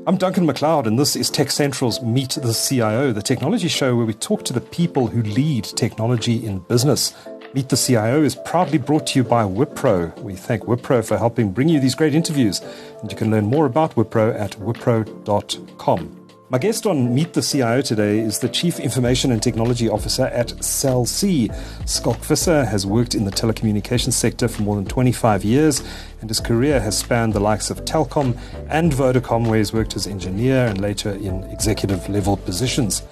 I'm Duncan McLeod, and this is TechCentral's Meet the CIO, the technology show where we talk to the people who lead technology in business. Meet the CIO is proudly brought to you by Wipro. We thank Wipro for helping bring you these great interviews, and you can learn more about Wipro at wipro.com. My guest on Meet the CIO today is the Chief Information and Technology Officer at Cell-C. Schalk Visser has worked in the telecommunications sector for more than 25 years, and his career has spanned the likes of Telkom and Vodacom, where he's worked as engineer and later in executive-level positions.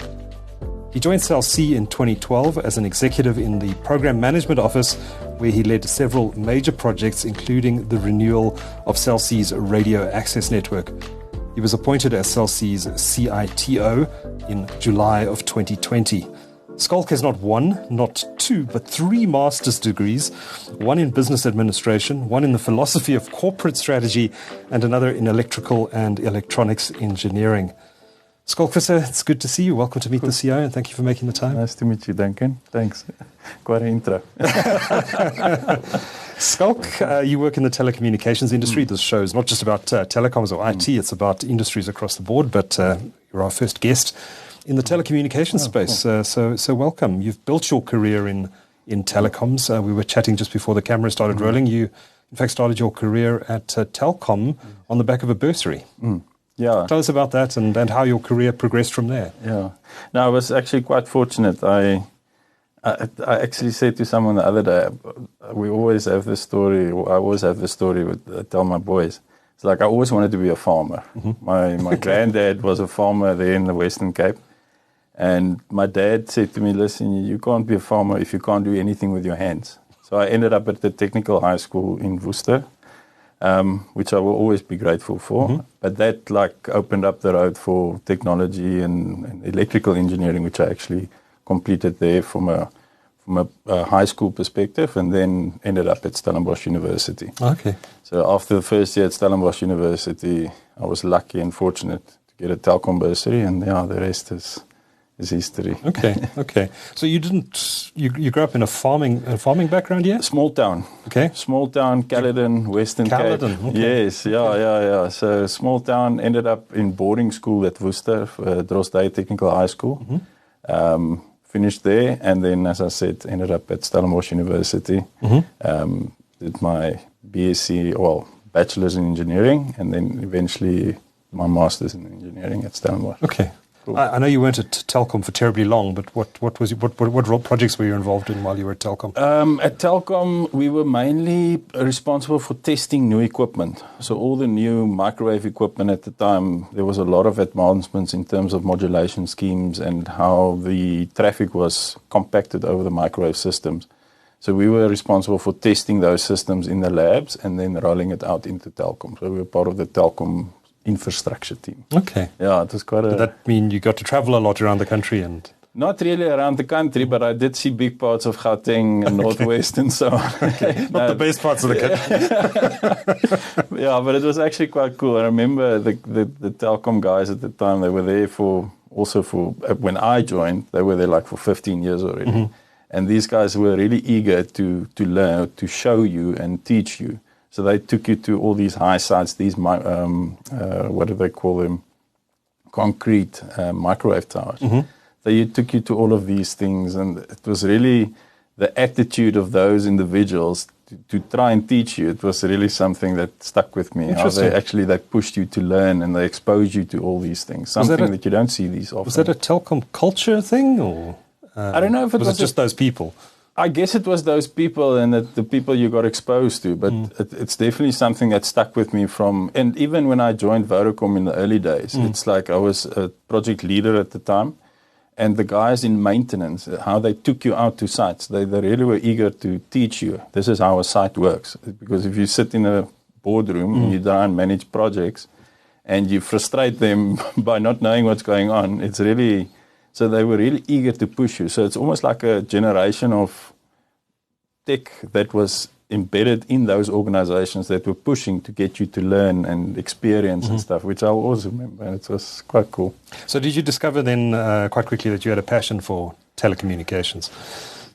He joined Cell-C in 2012 as an executive in the Program Management Office, where he led several major projects, including the renewal of Cell-C's radio access network. He was appointed as Cell-C's CITO in July of 2020. Schalk has not one, not two, but three master's degrees, one in business administration, one in the philosophy of corporate strategy, and another in electrical and electronics engineering. Schalk Visser, it's good to see you. Welcome to Meet the CIO, and thank you for making the time. Nice to meet you, Duncan. Thanks. Quite an intro. Schalk, you work in the telecommunications industry. This show is not just about telecoms or IT, it's about industries across the board, but you're our first guest in the telecommunications space. Cool. So welcome. You've built your career in telecoms. We were chatting just before the camera started rolling. You, in fact, started your career at Telkom on the back of a bursary. Yeah. Tell us about that and how your career progressed from there. Yeah. No, I was actually quite fortunate. I actually said to someone the other day, we always have this story, I always have this story I tell my boys. It's like I always wanted to be a farmer. Mm-hmm. My granddad was a farmer there in the Western Cape. And my dad said to me, listen, you can't be a farmer if you can't do anything with your hands. So I ended up at the technical high school in Worcester, which I will always be grateful for. Mm-hmm. But that opened up the road for technology and electrical engineering, which I actually completed there from a high school perspective, and then ended up at Stellenbosch University. Okay. So after the first year at Stellenbosch University, I was lucky and fortunate to get a Telkom bursary, and the rest is history. Okay. So you grew up in a farming background, yeah? Small town. Okay. Small town, Caledon, Western Cape. Okay. Yes, yeah. So small town, ended up in boarding school at Worcester, Drosdale Technical High School. Mm-hmm. Finished there, and then, as I said, ended up at Stellenbosch University. Mm-hmm. Did my BSc, Bachelor's in Engineering, and then eventually my Master's in Engineering at Stellenbosch. Okay. Cool. I know you weren't at Telkom for terribly long, but what projects were you involved in while you were at Telkom? At Telkom, we were mainly responsible for testing new equipment. So all the new microwave equipment at the time, there was a lot of advancements in terms of modulation schemes and how the traffic was compacted over the microwave systems. So we were responsible for testing those systems in the labs and then rolling it out into Telkom. So we were part of the Telkom infrastructure team. Okay. Yeah, it was quite Did that mean you got to travel a lot around the country? And not really around the country, but I did see big parts of Gauteng and Northwest and so on. Okay. Not the best parts of the country. Yeah, but it was actually quite cool. I remember the Telkom guys at the time, they were there for when I joined, they were there for 15 years already. Mm-hmm. And these guys were really eager to learn, to show you and teach you. So they took you to all these high sites, these, what do they call them? Concrete microwave towers. Mm-hmm. They took you to all of these things, and it was really the attitude of those individuals to try and teach you. It was really something that stuck with me. How they pushed you to learn, and they exposed you to all these things. Something that you don't see these often. Was that a Telkom culture thing, or I don't know if it was just those people? I guess it was those people and the people you got exposed to, but it's definitely something that stuck with me and even when I joined Vodacom in the early days, it's like I was a project leader at the time, and the guys in maintenance, how they took you out to sites, they really were eager to teach you, this is how a site works. Because if you sit in a boardroom and you try and manage projects and you frustrate them by not knowing what's going on, it's really... So they were really eager to push you. So it's almost like a generation of tech that was embedded in those organizations that were pushing to get you to learn and experience and stuff, which I always remember, and it was quite cool. So did you discover then quite quickly that you had a passion for telecommunications?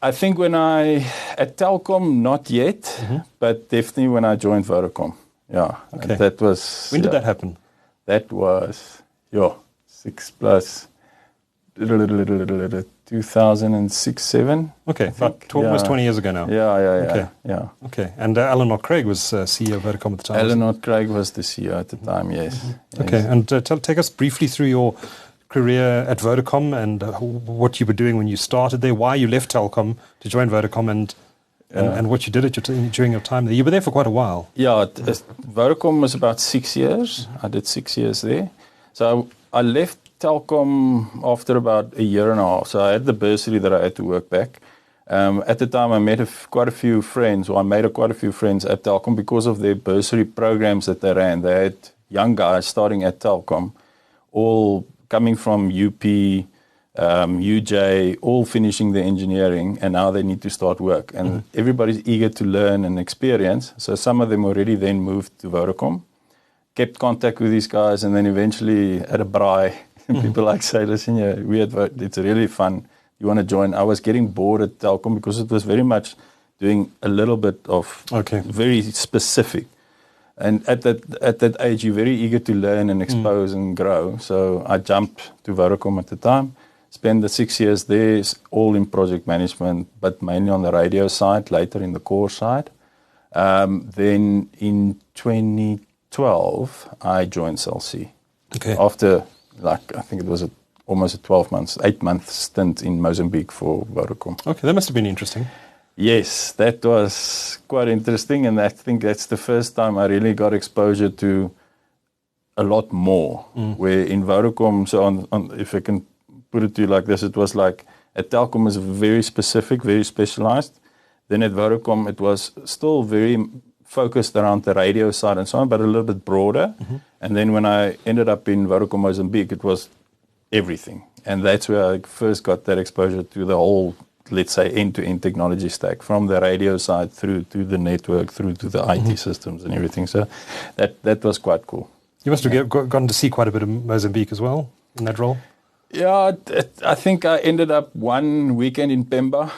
I think at Telkom, not yet, but definitely when I joined Vodacom. Yeah. Okay. That was... When did that happen? That was 6 plus 2006, 7. Okay, about almost 20 years ago now. Yeah. Okay, and Alan Knott-Craig was CEO of Vodacom at the time. Alan Knott-Craig was the CEO at the time, yes. Mm-hmm. Okay, and take us briefly through your career at Vodacom and what you were doing when you started there, why you left Telkom to join Vodacom, and what you did during your time there. You were there for quite a while. Yeah, Vodacom was about 6 years. I did 6 years there. So I left Telkom after about a year and a half. So I had the bursary that I had to work back. At the time, I met quite a few friends at Telkom because of their bursary programs that they ran. They had young guys starting at Telkom, all coming from UP, UJ, all finishing their engineering, and now they need to start work. And everybody's eager to learn and experience. So some of them already then moved to Vodacom, kept contact with these guys, and then eventually at a braai, people like say, listen, it's really fun. You want to join? I was getting bored at Telkom because it was very much doing a little bit of very specific. And at that age, you're very eager to learn and expose and grow. So I jumped to Vodacom at the time, spent the 6 years there, all in project management, but mainly on the radio side, later in the core side. Then in 2012, I joined Cell C. Okay. After, I think it was almost a 8-month stint in Mozambique for Vodacom. Okay, that must have been interesting. Yes, that was quite interesting, and I think that's the first time I really got exposure to a lot more. Where in Vodacom, so if I can put it to you like this, it was like at Telkom was very specific, very specialized. Then at Vodacom, it was still very focused around the radio side and so on, but a little bit broader. And then when I ended up in Vodacom Mozambique, it was everything. And that's where I first got that exposure to the whole, let's say, end-to-end technology stack, from the radio side through to the network, through to the IT systems and everything. So that was quite cool. You must have gotten to see quite a bit of Mozambique as well in that role. Yeah, I think I ended up one weekend in Pemba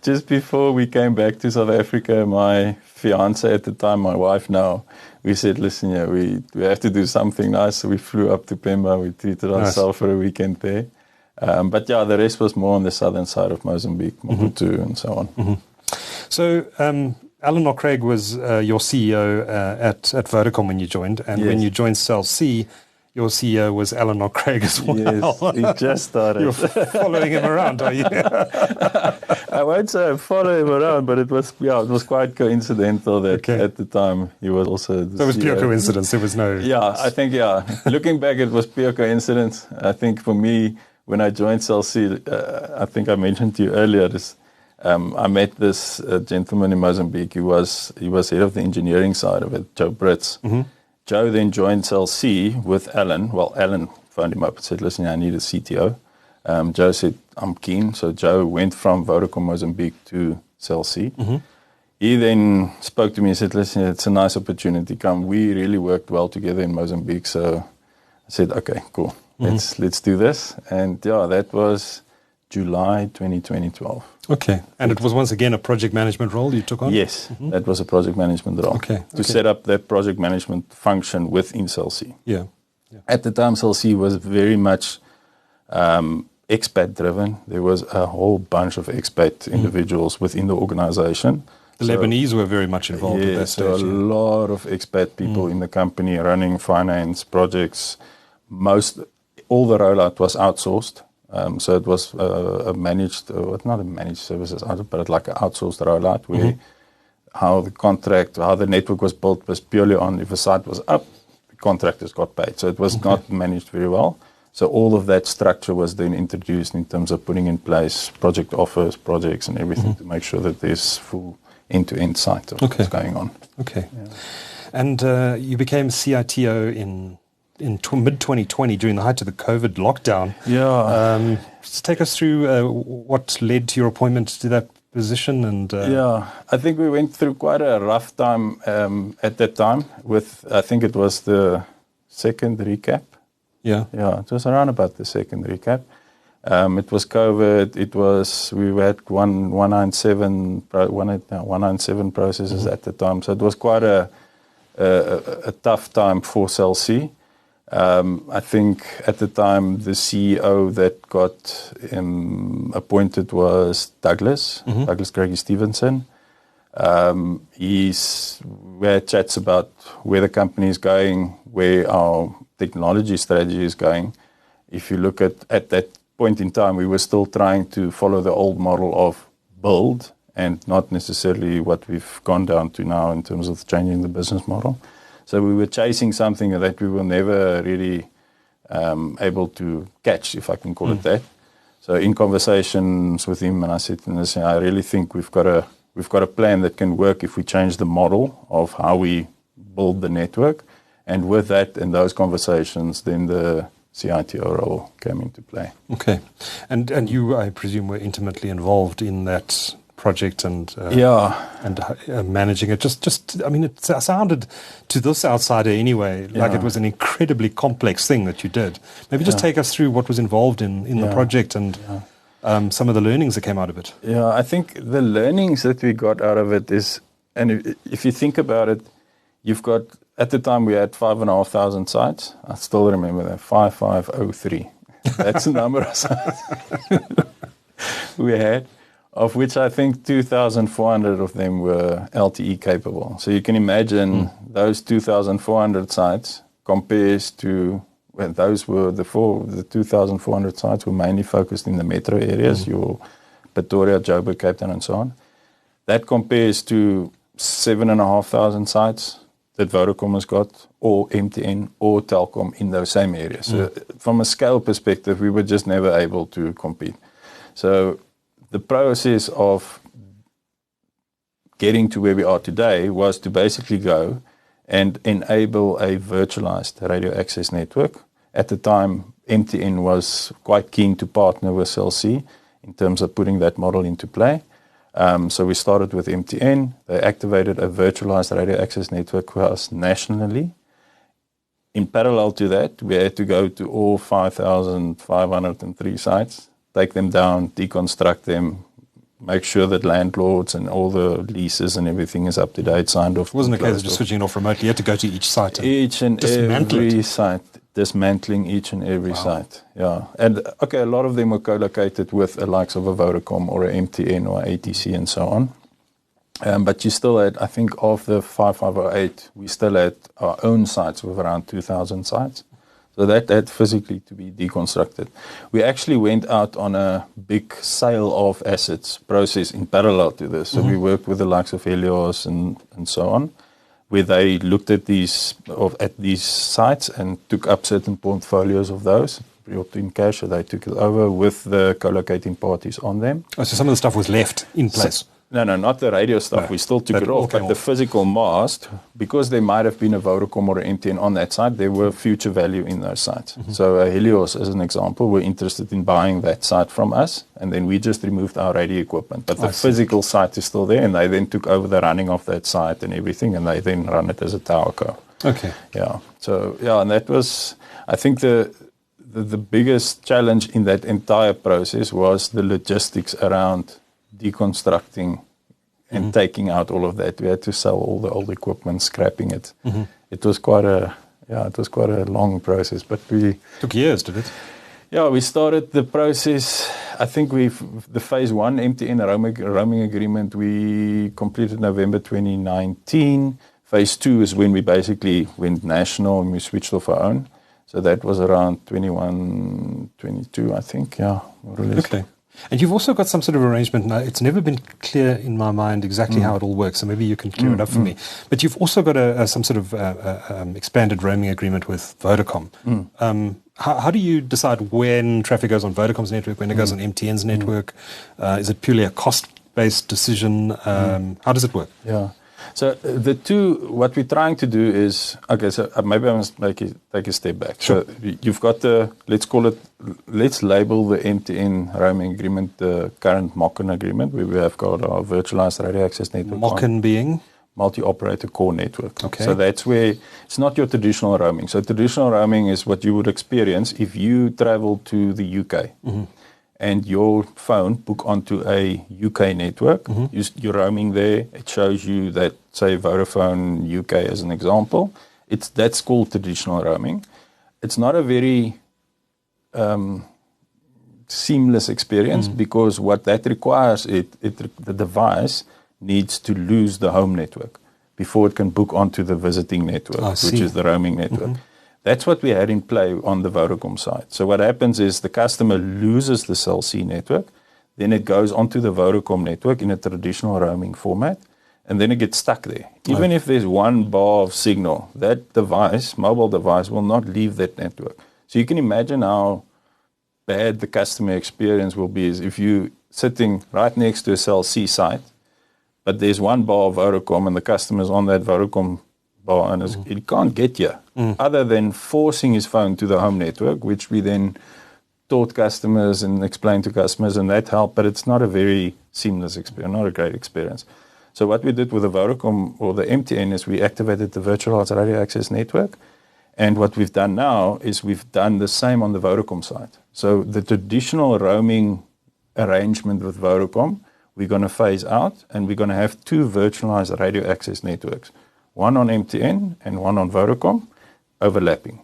just before we came back to South Africa. My fiance at the time, my wife now, we said, listen, we have to do something nice. So we flew up to Pemba. We treated ourselves for a weekend there. But the rest was more on the southern side of Mozambique, Maputo and so on. So Alan Knott-Craig was your CEO at Vodacom when you joined, and when you joined Cell C, your CEO was Alan Knott-Craig as well. Yes, he just started. You're following him around, are you? I won't say I follow him around, but it was quite coincidental that at the time he was also the So it was CEO. pure coincidence. There was no... I think, looking back, it was pure coincidence. I think for me, when I joined Cell C, I think I mentioned to you earlier, I met this gentleman in Mozambique. He was head of the engineering side of it, Joe Brits. Joe then joined Cell C with Alan. Well, Alan phoned him up and said, listen, I need a CTO. Joe said, I'm keen. So Joe went from Vodacom Mozambique to Cell C. He then spoke to me and said, listen, it's a nice opportunity. Come, we really worked well together in Mozambique. So I said, okay, cool. Let's do this. And that was July 2012. Okay. And it was once again a project management role you took on? Yes, that was a project management role. To set up that project management function within Cell C. Yeah. At the time, Cell C was very much expat driven. There was a whole bunch of expat individuals within the organization. The Lebanese were very much involved at that stage. There were a lot of expat people in the company running finance projects. All the rollout was outsourced. So it was a managed, not a managed services, but like an outsourced rollout where how the network was built was purely on if a site was up, the contractors got paid. So it was not managed very well. So all of that structure was then introduced in terms of putting in place project offers, projects and everything to make sure that there's full end-to-end sight of what's going on. Okay. Yeah. And you became CITO in mid-2020 during the height of the COVID lockdown. Yeah. Just take us through what led to your appointment to that position. And I think we went through quite a rough time at that time with, I think it was the second recap. Yeah. Yeah, it was around about the second recap. It was COVID. We had 197 processes at the time. So it was quite a a tough time for Cell C. I think at the time the CEO that got appointed was Douglas Craigie Stevenson. We had chats about where the company is going, where our technology strategy is going. If you look at that point in time, we were still trying to follow the old model of build and not necessarily what we've gone down to now in terms of changing the business model. So we were chasing something that we were never really able to catch, if I can call it that. So in conversations with him, and I said to him, I really think we've got a plan that can work if we change the model of how we build the network. And with that and those conversations, then the CITO role came into play. Okay. And you, I presume, were intimately involved in that project and managing it. Just, I mean, it sounded to this outsider anyway like it was an incredibly complex thing that you did. Maybe just take us through what was involved in the project and some of the learnings that came out of it. Yeah, I think the learnings that we got out of it is, and if you think about it, you've got, at the time we had 5,500 sites. I still remember that, 5503. That's the number of sites we had, of which I think 2,400 of them were LTE capable. So you can imagine those 2,400 sites compares to, well, those were the 2,400 sites were mainly focused in the metro areas, your Pretoria, Joburg, Cape Town, and so on. That compares to 7,500 sites that Vodacom has got, or MTN, or Telkom in those same areas. So from a scale perspective, we were just never able to compete. So the process of getting to where we are today was to basically go and enable a virtualized radio access network. At the time, MTN was quite keen to partner with Cell C in terms of putting that model into play. So we started with MTN. They activated a virtualized radio access network for us nationally. In parallel to that, we had to go to all 5,503 sites, take them down, deconstruct them, make sure that landlords and all the leases and everything is up to date, signed off. It wasn't a case of just switching it off remotely. You had to go to each site and each and every site, dismantling each and every site. Yeah. And okay, a lot of them were co-located with the likes of a Vodacom or a MTN or ATC and so on. But you still had, I think of the 5508, we still had our own sites with around 2,000 sites. So that had physically to be deconstructed. We actually went out on a big sale of assets process in parallel to this. So we worked with the likes of Helios and so on, where they looked at these sites and took up certain portfolios of those, brought in cash, so they took it over with the co-locating parties on them. Oh, so some of the stuff was left in place? No, not the radio stuff. No, we still took it off, but the physical mast, because there might have been a Vodacom or an MTN on that site, there were future value in those sites. So Helios, as an example, were interested in buying that site from us, and then we just removed our radio equipment. But the physical site is still there, and they then took over the running of that site and everything, and they then run it as a towerco. Okay. Yeah. So, and that was, I think the biggest challenge in that entire process was the logistics around deconstructing and taking out all of that. We had to sell all the old equipment, scrapping it. It was quite a long process, but we took years, did it? Yeah, we started the process. I think the phase one MTN roaming agreement we completed November 2019. Phase two is when we basically went national and we switched off our own. So that was around 21, 22, I think. Yeah, more or less. Okay. And you've also got some sort of arrangement. Now, it's never been clear in my mind exactly how it all works, so maybe you can clear it up for me. But you've also got some sort of expanded roaming agreement with Vodacom. How do you decide when traffic goes on Vodacom's network, when it goes on MTN's network? Is it purely a cost-based decision? How does it work? Yeah. So the two, what we're trying to do is, okay, so maybe I must take a step back. Sure. So you've got let's label the MTN roaming agreement the current MOCN agreement, where we have got our virtualized radio access network. MOCN being? Multi-operator core network. Okay. So that's where it's not your traditional roaming. So traditional roaming is what you would experience if you travel to the UK and your phone book onto a UK network. You're roaming there. It shows you that, say, Vodafone UK as an example. That's called traditional roaming. It's not a very seamless experience because what that requires, the device needs to lose the home network before it can book onto the visiting network, which is the roaming network. That's what we had in play on the Vodacom side. So what happens is the customer loses the Cell C network, then it goes onto the Vodacom network in a traditional roaming format, and then it gets stuck there. Even if there's one bar of signal, that device, mobile device, will not leave that network. So you can imagine how bad the customer experience will be is if you're sitting right next to a Cell C site, but there's one bar of Vodacom and the customer's on that Vodacom bar and it can't get you other than forcing his phone to the home network, which we then taught customers and explained to customers, and that helped, but it's not a very seamless experience, not a great experience. So what we did with the Vodacom or the MTN is we activated the virtualized radio access network, and what we've done now is we've done the same on the Vodacom side. So the traditional roaming arrangement with Vodacom, we're going to phase out, and we're going to have two virtualized radio access networks, one on MTN and one on Vodacom, overlapping.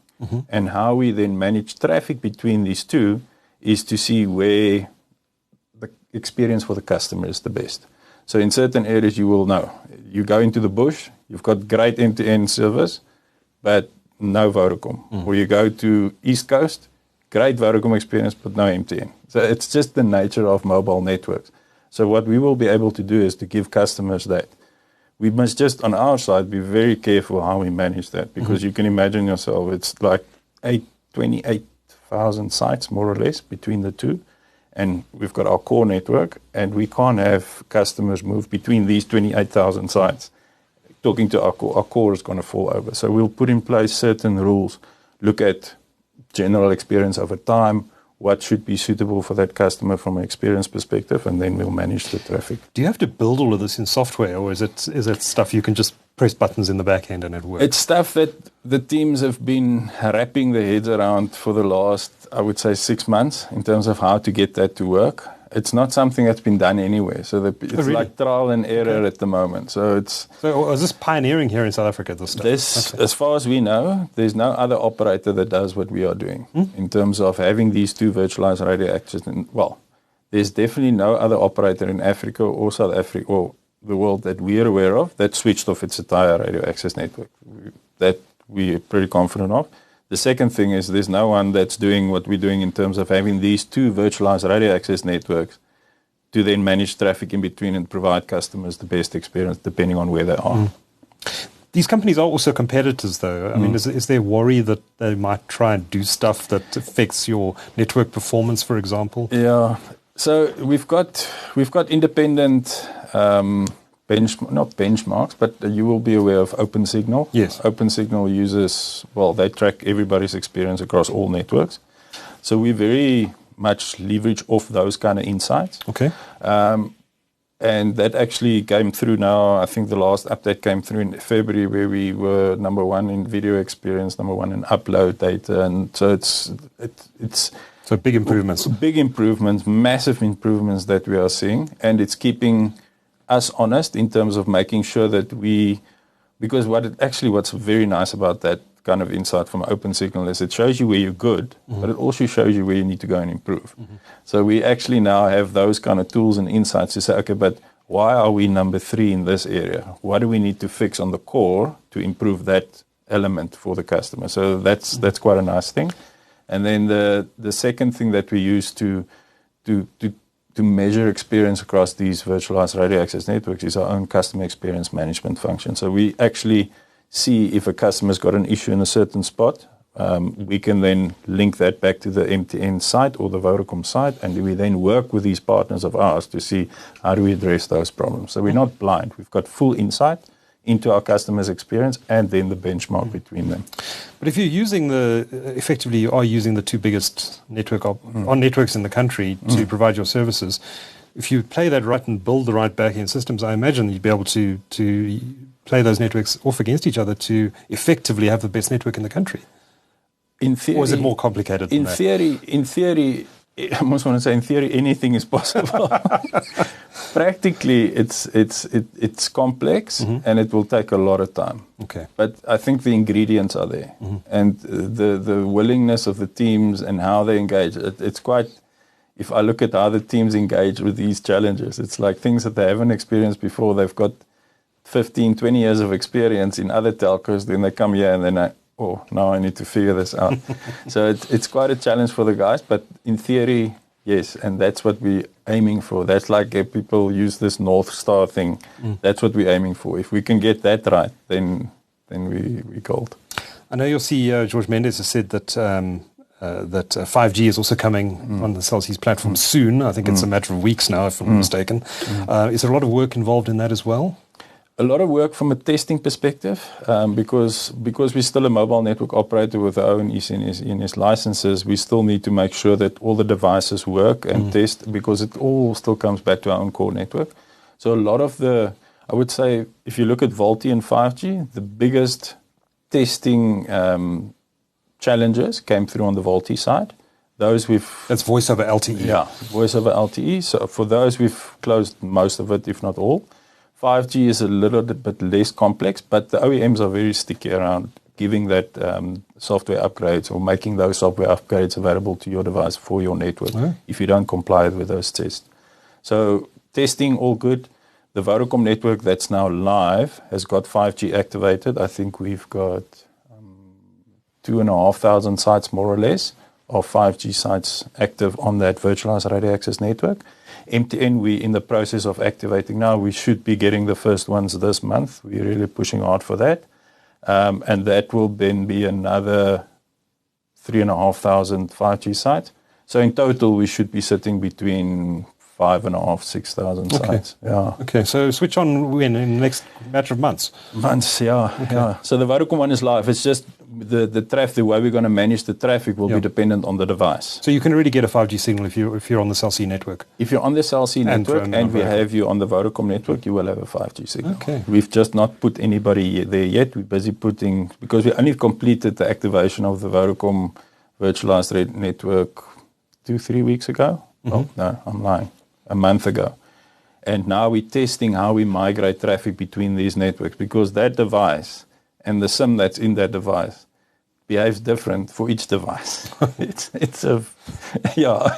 And how we then manage traffic between these two is to see where the experience for the customer is the best. So in certain areas you will know. You go into the bush, you've got great MTN service, but no Vodacom. Or you go to East Coast, great Vodacom experience, but no MTN. So it's just the nature of mobile networks. So what we will be able to do is to give customers that. We must just, on our side, be very careful how we manage that, because you can imagine yourself, it's like 28,000 sites, more or less, between the two. And we've got our core network, and we can't have customers move between these 28,000 sites. Talking to our core is going to fall over. So we'll put in place certain rules, look at general experience over time, what should be suitable for that customer from an experience perspective, and then we'll manage the traffic. Do you have to build all of this in software, or is it stuff you can just press buttons in the back end and it works? It's stuff that the teams have been wrapping their heads around for the last, I would say, 6 months in terms of how to get that to work. It's not something that's been done anywhere. So it's like trial and error at the moment. So is this pioneering here in South Africa, this stuff? As far as we know, there's no other operator that does what we are doing in terms of having these two virtualized radio access. Well, there's definitely no other operator in Africa or South Africa or the world that we are aware of that switched off its entire radio access network. That we're pretty confident of. The second thing is there's no one that's doing what we're doing in terms of having these two virtualized radio access networks to then manage traffic in between and provide customers the best experience depending on where they are. These companies are also competitors, though. I mean, is there worry that they might try and do stuff that affects your network performance, for example? Yeah. So we've got independent not benchmarks, but you will be aware of OpenSignal. Yes. OpenSignal uses, they track everybody's experience across all networks. So we very much leverage off those kind of insights. Okay. And that actually came through now. I think the last update came through in February, where we were number one in video experience, number one in upload data. And so it's so big improvements. Big improvements, massive improvements that we are seeing. And it's keeping us honest in terms of making sure that because what's very nice about that kind of insight from OpenSignal is it shows you where you're good, but it also shows you where you need to go and improve. So we actually now have those kind of tools and insights to say, okay, but why are we number 3 in this area? What do we need to fix on the core to improve that element for the customer? So that's quite a nice thing. And then the second thing that we use to measure experience across these virtualized radio access networks is our own customer experience management function. So we actually see if a customer's got an issue in a certain spot, we can then link that back to the MTN site or the Vodacom site, and we then work with these partners of ours to see how do we address those problems. So we're not blind. We've got full insight into our customers' experience and then the benchmark between them. But if you're using effectively you are using the two biggest networks in the country to provide your services, if you play that right and build the right back-end systems, I imagine you'd be able to play those networks off against each other to effectively have the best network in the country. In theory, or is it more complicated than that? In theory, I almost want to say, in theory, anything is possible. Practically, it's complex, and it will take a lot of time. Okay. But I think the ingredients are there, and the willingness of the teams and how they engage. It's quite. If I look at how the teams engage with these challenges, it's like things that they haven't experienced before. They've got 15, 20 years of experience in other telcos. Then they come here and then now I need to figure this out. So it's quite a challenge for the guys, but in theory, yes, and that's what we're aiming for. That's like people use this North Star thing. That's what we're aiming for. If we can get that right, then we gold. I know your CEO, George Mendes, has said that 5G is also coming on the Cell C's platform soon. I think it's a matter of weeks now, if I'm not mistaken. Is there a lot of work involved in that as well? A lot of work from a testing perspective, because we're still a mobile network operator with our own ECNS licenses. We still need to make sure that all the devices work and test, because it all still comes back to our own core network. So a lot of I would say, if you look at VoLTE and 5G, the biggest testing challenges came through on the VoLTE side. That's voice over LTE. Yeah, voice over LTE. So for those, we've closed most of it, if not all. 5G is a little bit less complex, but the OEMs are very sticky around giving that software upgrades or making those software upgrades available to your device for your network if you don't comply with those tests. So testing, all good. The Vodacom network that's now live has got 5G activated. I think we've got 2,500 sites, more or less, of 5G sites active on that virtualized radio access network. MTN, we're in the process of activating now. We should be getting the first ones this month. We're really pushing hard for that. And that will then be another 3,500 5G sites. So in total, we should be sitting between 5,500, 6,000 sites. Yeah. Okay, so switch on when in the next matter of months? Months, yeah. Okay. Yeah. So the Vodacom one is live. It's just the traffic, the way we're going to manage the traffic will be dependent on the device. So you can really get a 5G signal if you're on the Cell C network? If you're on the Cell C network and we have you on the Vodacom network, you will have a 5G signal. Okay. We've just not put anybody there yet. We're busy putting, because we only completed the activation of the Vodacom virtualized network 2-3 weeks ago. Oh, no, I'm lying. A month ago. And now we're testing how we migrate traffic between these networks, because that device and the SIM that's in that device behaves different for each device. it's a, yeah.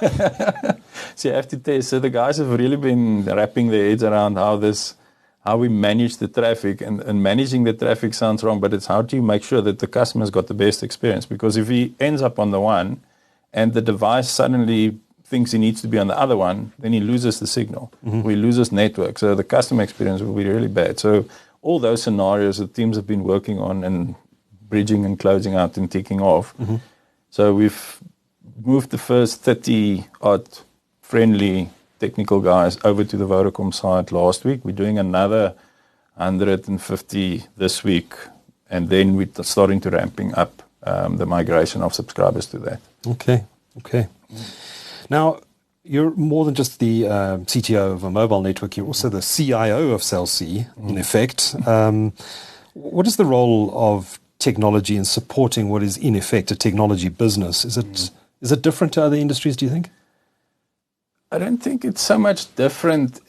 So you have to test. So the guys have really been wrapping their heads around how we manage the traffic, and managing the traffic sounds wrong, but it's how do you make sure that the customer's got the best experience? Because if he ends up on the one and the device suddenly thinks he needs to be on the other one, then he loses the signal. We loses network. So the customer experience will be really bad. So all those scenarios the teams have been working on and bridging and closing out and ticking off. So we've moved the first 30-odd friendly technical guys over to the Vodacom side last week. We're doing another 150 this week, and then we're starting to ramping up the migration of subscribers to that. Okay. Now, you're more than just the CTO of a mobile network. You're also the CIO of Cell C, in effect. What is the role of technology in supporting what is, in effect, a technology business? Is it different to other industries, do you think? I don't think it's so much different.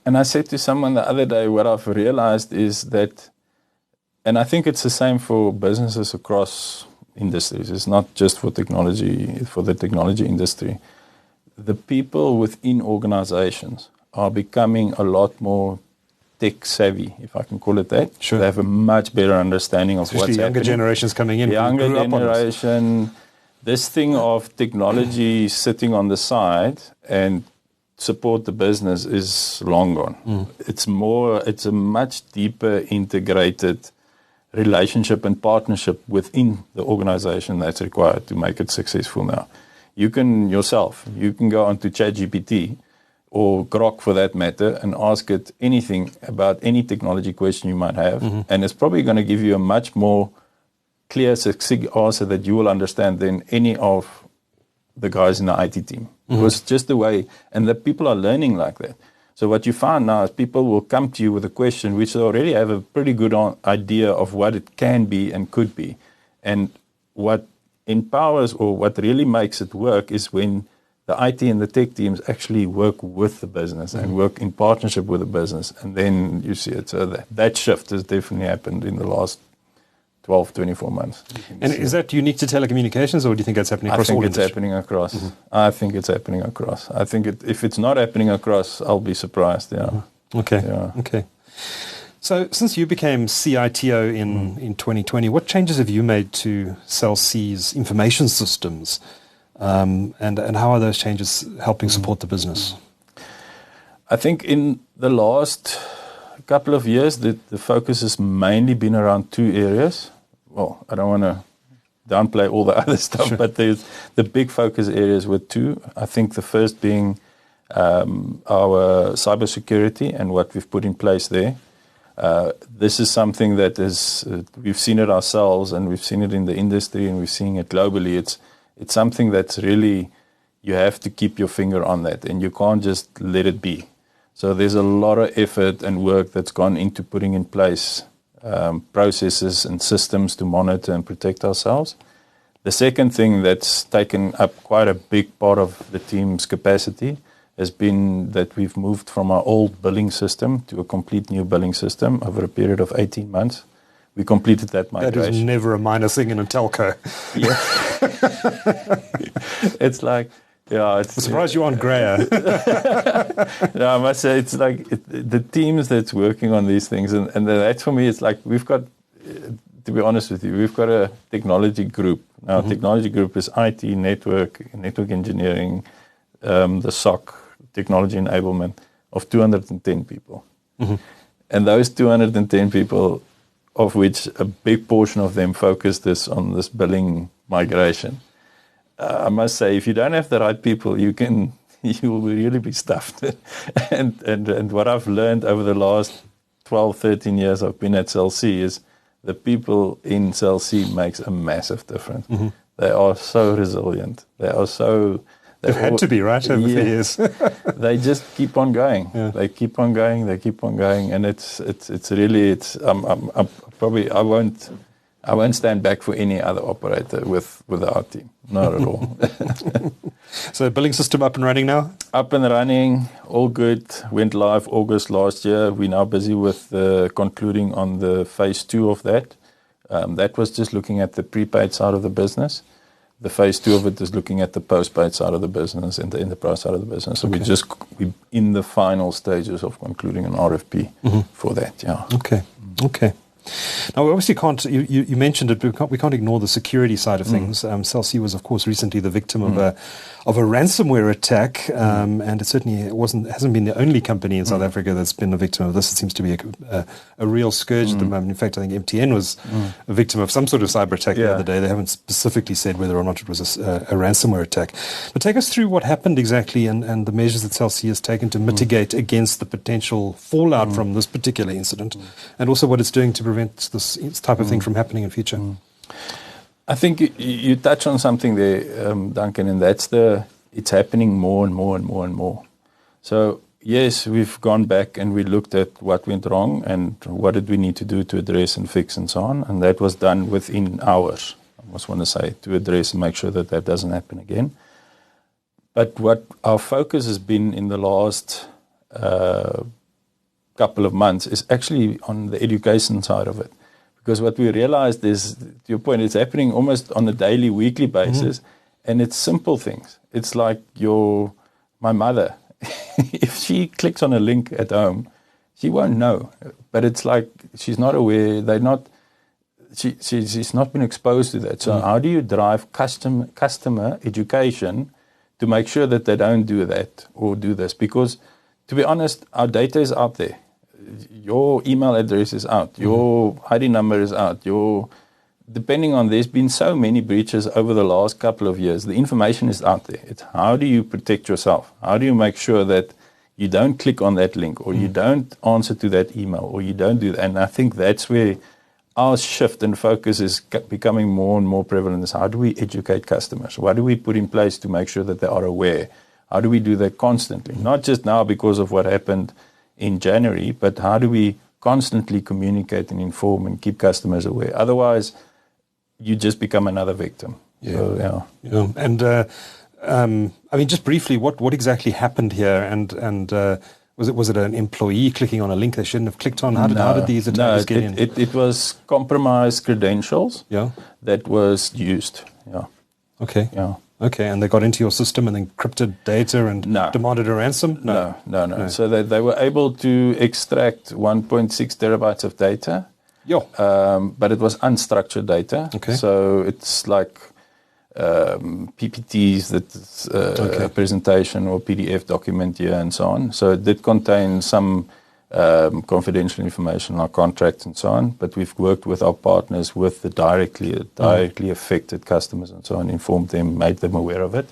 And I said to someone the other day, what I've realized is that, and I think it's the same for businesses across industries. It's not just for technology, for the technology industry. The people within organizations are becoming a lot more tech savvy, if I can call it that. Sure. They have a much better understanding of what's happening. Younger generations coming in. Younger generation. This thing of technology sitting on the side and support the business is long gone. It's a much deeper integrated relationship and partnership within the organization that's required to make it successful now. You can go onto ChatGPT or Grok for that matter and ask it anything about any technology question you might have, and it's probably going to give you a much more clear, succinct answer that you will understand than any of the guys in the IT team. Because just the way, and the people are learning like that. So what you find now is people will come to you with a question which they already have a pretty good idea of what it can be and could be. And what empowers or what really makes it work is when the IT and the tech teams actually work with the business and work in partnership with the business, and then you see it. So that shift has definitely happened in the last 12, 24 months. And is that unique to telecommunications, or do you think that's happening across all industries? I think it's happening across. I think it's happening across. I think if it's not happening across, I'll be surprised. Yeah. Okay. Yeah. Okay. So since you became CITO in 2020, what changes have you made to Cell C's information systems, and how are those changes helping support the business? I think in the last couple of years, the focus has mainly been around two areas. Well, I don't want to downplay all the other stuff, sure. But the big focus areas were two. I think the first being our cybersecurity and what we've put in place there. This is something that is we've seen it ourselves, and we've seen it in the industry, and we're seeing it globally. It's something that's really, you have to keep your finger on that, and you can't just let it be. So there's a lot of effort and work that's gone into putting in place processes and systems to monitor and protect ourselves. The second thing that's taken up quite a big part of the team's capacity has been that we've moved from our old billing system to a complete new billing system over a period of 18 months. We completed that migration. That is never a minor thing in a telco. Yeah. It's like, yeah. I'm surprised you aren't grayer. No, I must say, it's like the teams that's working on these things, and that for me, it's like we've got, to be honest with you, we've got a technology group. Now, technology group is IT, network engineering, the SOC, technology enablement, of 210 people. And those 210 people, of which a big portion of them focused on this billing migration. I must say, if you don't have the right people, you will really be stuffed. and what I've learned over the last 12, 13 years I've been at Cell C is the people in Cell C makes a massive difference. They are so resilient. They've had to be, right, over the years. They just keep on going. Yeah. They keep on going, and it's really, I won't stand back for any other operator with our team. Not at all. So billing system up and running now? Up and running, all good. Went live August last year. We're now busy with concluding on the phase 2 of that. That was just looking at the prepaid side of the business. The phase 2 of it is looking at the postpaid side of the business and the enterprise side of the business. So we're in the final stages of concluding an RFP for that. Yeah. Okay. Now, we obviously can't, you mentioned it, but we can't ignore the security side of things. Cell C was, of course, recently the victim of a ransomware attack, and it certainly hasn't been the only company in South Africa that's been a victim of this. It seems to be a real scourge at the moment. In fact, I think MTN was a victim of some sort of cyber attack the other day. They haven't specifically said whether or not it was a ransomware attack. But take us through what happened exactly and the measures that Cell C has taken to mitigate against the potential fallout from this particular incident, and also what it's doing to prevent this type of thing from happening in future. I think you touch on something there, Duncan, and that's it's happening more and more and more and more. So yes, we've gone back and we looked at what went wrong and what did we need to do to address and fix and so on, and that was done within hours. I just want to say, to address and make sure that doesn't happen again. But what our focus has been in the last couple of months is actually on the education side of it. Because what we realized is, to your point, it's happening almost on a daily, weekly basis, and it's simple things. It's like my mother, if she clicks on a link at home, she won't know. But it's like she's not aware, she's not been exposed to that. So how do you drive customer education to make sure that they don't do that or do this? Because, to be honest, our data is out there. Your email address is out. Your ID number is out. Depending on, there's been so many breaches over the last couple of years. The information is out there. It's how do you protect yourself? How do you make sure that you don't click on that link, or you don't answer to that email, or you don't do that? And I think that's where our shift and focus is becoming more and more prevalent. Is how do we educate customers? What do we put in place to make sure that they are aware? How do we do that constantly? Not just now because of what happened in January, but how do we constantly communicate and inform and keep customers aware? Otherwise, you just become another victim. And I mean, just briefly, what exactly happened here? And was it an employee clicking on a link they shouldn't have clicked on? How did these attackers get in? It was compromised credentials. Yeah. That was used. Yeah. Okay. Yeah. Okay, and they got into your system and encrypted data and demanded a ransom? No. So they were able to extract 1.6 terabytes of data. Yeah. But it was unstructured data. Okay. So it's like PPTs, that's a presentation or PDF document here and so on. So it did contain some confidential information, our contracts and so on, but we've worked with our partners with the directly affected customers and so on, informed them, made them aware of it.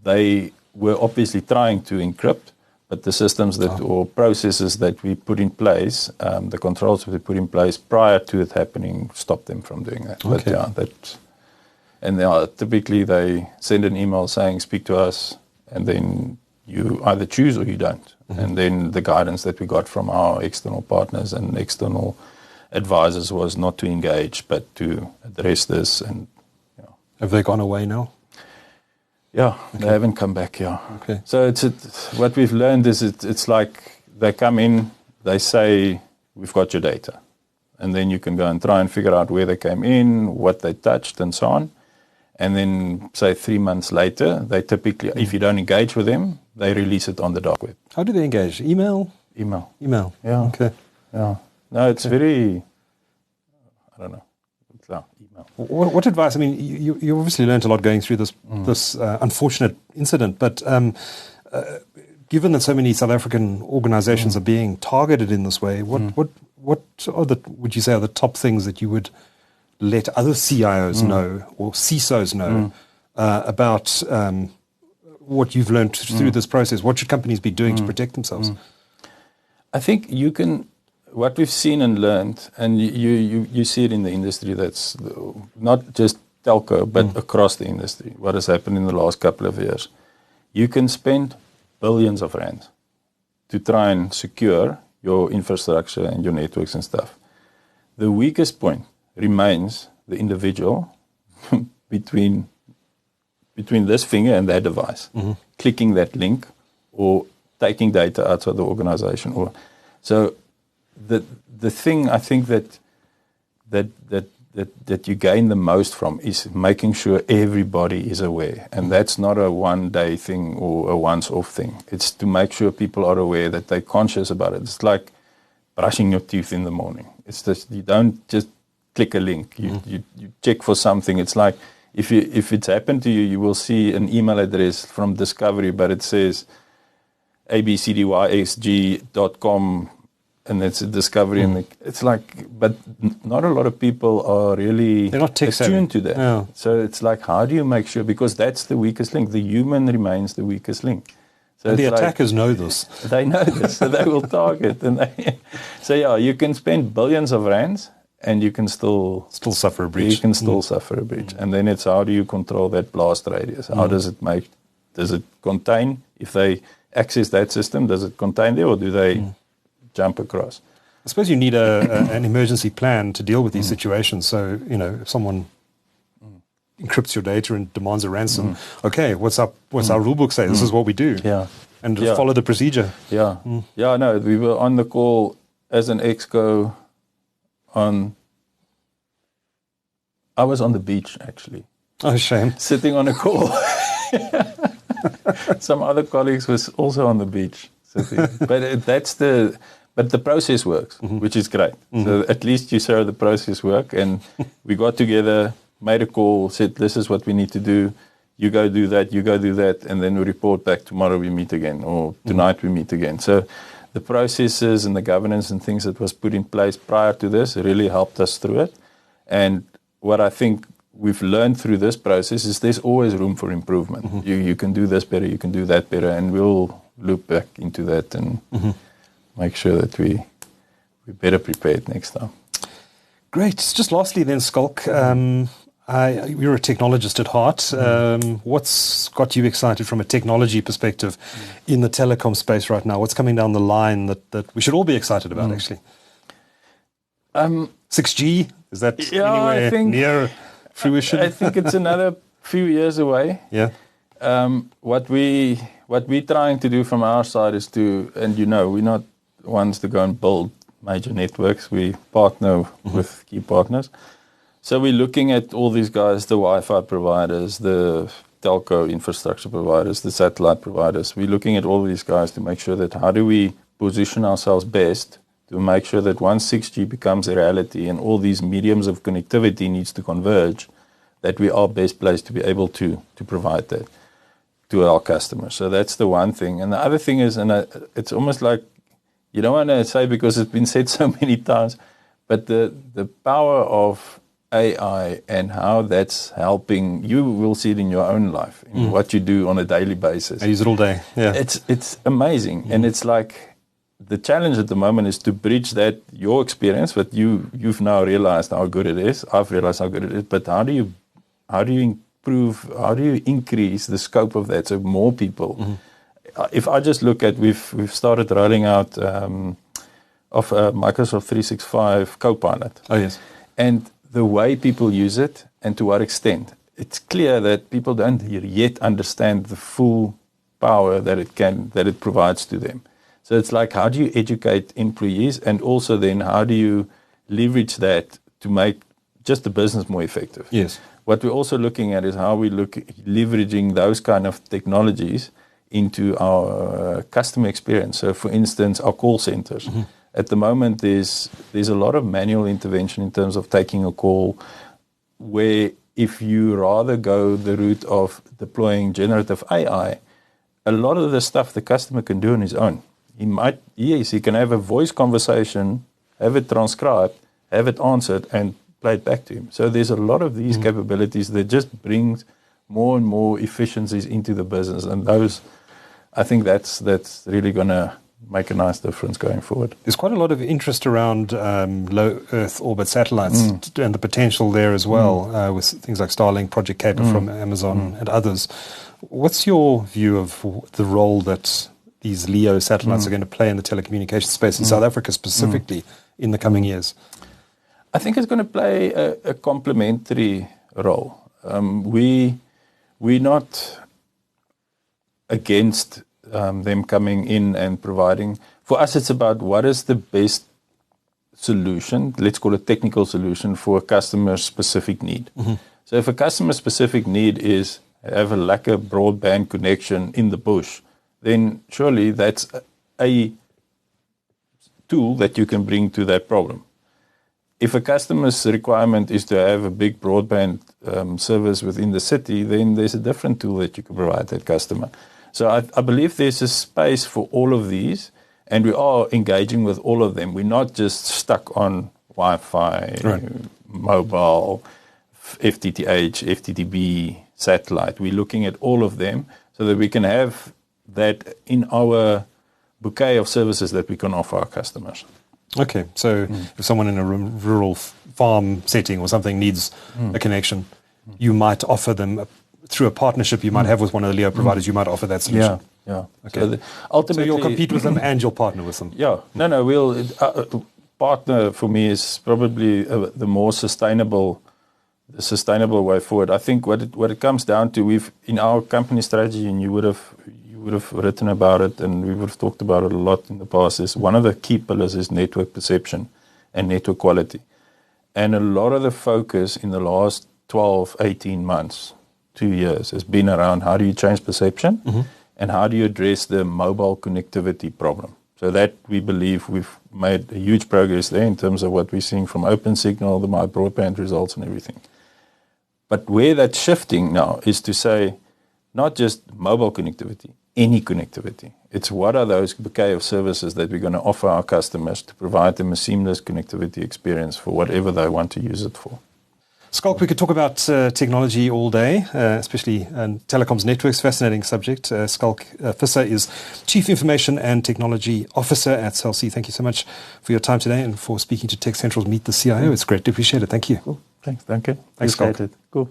They were obviously trying to encrypt, but the systems or processes that we put in place, the controls that we put in place prior to it happening, stopped them from doing that. Okay. But typically they send an email saying, speak to us, and then you either choose or you don't. Mm-hmm. And then the guidance that we got from our external partners and external advisors was not to engage, but to address this. And have they gone away now? Yeah, They haven't come back. Yeah. Okay. So what we've learned is it's like they come in, they say, we've got your data, and then you can go and try and figure out where they came in, what they touched, and so on. And then, say, 3 months later, they typically, if you don't engage with them, they release it on the dark web. How do they engage? Email? Email. Yeah. Okay. Yeah. No, it's very, I don't know. It's email. What advice? I mean, you obviously learned a lot going through this unfortunate incident, but given that so many South African organizations are being targeted in this way, what would you say are the top things that you would let other CIOs know or CISOs know about what you've learned through this process? What should companies be doing to protect themselves? I think what we've seen and learned, and you see it in the industry, that's not just telco, but across the industry, what has happened in the last couple of years. You can spend billions of rands to try and secure your infrastructure and your networks and stuff. The weakest point remains the individual between this finger and that device, clicking that link or taking data outside the organization. So the thing I think that you gain the most from is making sure everybody is aware, and that's not a one-day thing or a once-off thing. It's to make sure people are aware, that they're conscious about it. It's like brushing your teeth in the morning. It's just, you don't just click a link. You check for something. It's like if it's happened to you, you will see an email address from Discovery, but it says abcdysg.com, and it's a Discovery, and it's like, but not a lot of people are really attuned to that. Yeah. So it's like, how do you make sure? Because that's the weakest link. The human remains the weakest link. So and the attackers know this. They know this, so they will target. So you can spend billions of rands, and you can still suffer a breach. You can still suffer a breach. And then it's, how do you control that blast radius? How does it contain, if they access that system, does it contain there, or do they jump across? I suppose you need an emergency plan to deal with these situations. So, if someone encrypts your data and demands a ransom, okay, what's our rule book say? This is what we do. Yeah. And follow the procedure. Yeah. Yeah, no, we were on the call as an exco I was on the beach, actually. Oh, shame. Sitting on a call. Some other colleagues was also on the beach sitting. But the process works, which is great. So at least you saw the process work, and we got together, made a call, said, this is what we need to do. You go do that, and then we report back. Tomorrow we meet again, or tonight we meet again. So the processes and the governance and things that was put in place prior to this really helped us through it. And what I think we've learned through this process is there's always room for improvement. You can do this better, you can do that better, and we'll loop back into that and make sure that we're better prepared next time. Great. Just lastly then, Schalk, you're a technologist at heart. What's got you excited from a technology perspective in the telecom space right now? What's coming down the line that we should all be excited about, actually? 6G, is that anywhere near fruition? I think it's another few years away. Yeah. What we're trying to do from our side is to, and we're not ones to go and build major networks. We partner with key partners. So we're looking at all these guys, the Wi-Fi providers, the telco infrastructure providers, the satellite providers. We're looking at all these guys to make sure that how do we position ourselves best to make sure that once 6G becomes a reality and all these mediums of connectivity needs to converge, that we are best placed to be able to provide that to our customers. So that's the one thing. And the other thing is, and it's almost like, you don't want to say because it's been said so many times, but the power of AI and how that's helping, you will see it in your own life, in what you do on a daily basis. I use it all day. Yeah, it's amazing. And it's like the challenge at the moment is to bridge that, your experience, but you've now realized how good it is. I've realized how good it is. But how do you improve, how do you increase the scope of that so more people... If I just look at, we've started rolling out of Microsoft 365 Copilot. Oh, yes. And the way people use it and to what extent, it's clear that people don't yet understand the full power that it provides to them. So it's like, how do you educate employees, and also then how do you leverage that to make just the business more effective? Yes. What we're also looking at is how we look at leveraging those kind of technologies into our customer experience. So, for instance, our call centers. At the moment, there's a lot of manual intervention in terms of taking a call, where if you rather go the route of deploying generative AI, a lot of the stuff the customer can do on his own. He can have a voice conversation, have it transcribed, have it answered, and play it back to him. So there's a lot of these capabilities that just brings more and more efficiencies into the business, and those, I think that's really going to make a nice difference going forward. There's quite a lot of interest around low Earth orbit satellites and the potential there as well, with things like Starlink, Project Kuiper from Amazon and others. What's your view of the role that these LEO satellites are going to play in the telecommunications space in South Africa specifically in the coming years? I think it's going to play a complementary role. We're not against them coming in and providing. For us, it's about what is the best solution, let's call it technical solution, for a customer-specific need. So if a customer-specific need is have a lack of broadband connection in the bush, then surely that's a tool that you can bring to that problem. If a customer's requirement is to have a big broadband service within the city, then there's a different tool that you can provide that customer. So I believe there's a space for all of these, and we are engaging with all of them. We're not just stuck on Wi-Fi, mobile, FTTH, FTTB, satellite. We're looking at all of them so that we can have that in our bouquet of services that we can offer our customers. Okay, so if someone in a rural farm setting or something needs a connection, you might offer them through a partnership you might have with one of the LEO providers, you might offer that solution. Yeah. Okay. So you'll compete with them and you'll partner with them. Yeah. No. We'll partner for me is probably the more sustainable way forward. I think what it comes down to, we've in our company strategy, and you would have written about it, and we would have talked about it a lot in the past, is one of the key pillars is network perception and network quality. And a lot of the focus in the last 12, 18 months, 2 years, has been around how do you change perception and how do you address the mobile connectivity problem. So that we believe we've made a huge progress there in terms of what we're seeing from OpenSignal, the My Broadband results and everything. But where that's shifting now is to say, not just mobile connectivity, any connectivity. It's what are those bouquet of services that we're going to offer our customers to provide them a seamless connectivity experience for whatever they want to use it for. Schalk, we could talk about technology all day, especially telecoms networks, fascinating subject. Schalk Visser is Chief Information and Technology Officer at Cell C. Thank you so much for your time today and for speaking to TechCentral's Meet the CIO. It's great to appreciate it. Thank you. Cool. Thanks, Duncan. Thanks, Schalk. Cool.